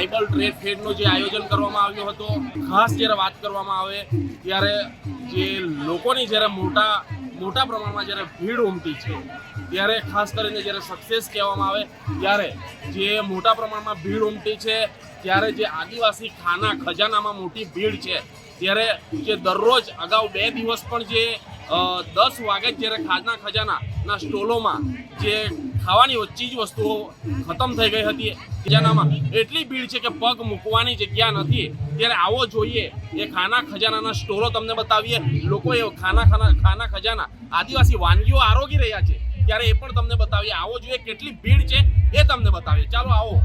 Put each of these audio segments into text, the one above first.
Tribal trade ફેરનું જે આયોજન કરવામાં આવ્યું હતું, ખાસ જ્યારે વાત કરવામાં આવે ત્યારે જે લોકોની જ્યારે મોટા પ્રમાણમાં જ્યારે ભીડ ઉમટી છે, ત્યારે ખાસ કરીને જ્યારે સક્સેસ કહેવામાં આવે ત્યારે જે મોટા પ્રમાણમાં ભીડ ઉમટી છે, ત્યારે જે આદિવાસી ખાના ખજાનામાં મોટી ભીડ છે, ત્યારે જે દરરોજ અગાઉ 2 દિવસ પણ જે 10 વાગે જ્યારે ખાના ખજાનાના સ્ટોલોમાં જે ખાવાની ચીજ વસ્તુઓ ખતમ થઈ ગઈ હતી, ખજાનામાં એટલી ભીડ છે કે પગ મૂકવાની જગ્યા નથી. ત્યારે આવો જોઈએ એ ખાના ખજાનાના સ્ટોલો તમને બતાવીએ. લોકો એ ખાના ખજાના આદિવાસી વાનગીઓ આરોગી રહ્યા છે, ત્યારે એ પણ તમને બતાવીએ. આવો જોઈએ કેટલી ભીડ છે એ તમને બતાવીએ. ચાલો આવો.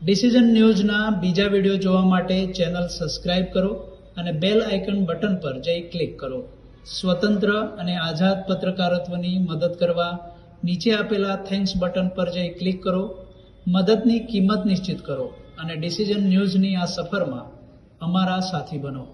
ડિસિઝન ન્યૂઝના બીજા વિડીયો જોવા માટે ચેનલ સબસ્ક્રાઇબ કરો અને બેલ આઇકન બટન પર જઈ ક્લિક કરો. સ્વતંત્ર અને આઝાદ પત્રકારત્વની મદદ કરવા નીચે આપેલા થેન્ક્સ બટન પર જઈ ક્લિક કરો. મદદની કિંમત નિશ્ચિત કરો અને ડિસિઝન ન્યૂઝની આ સફરમાં અમારા સાથી બનો.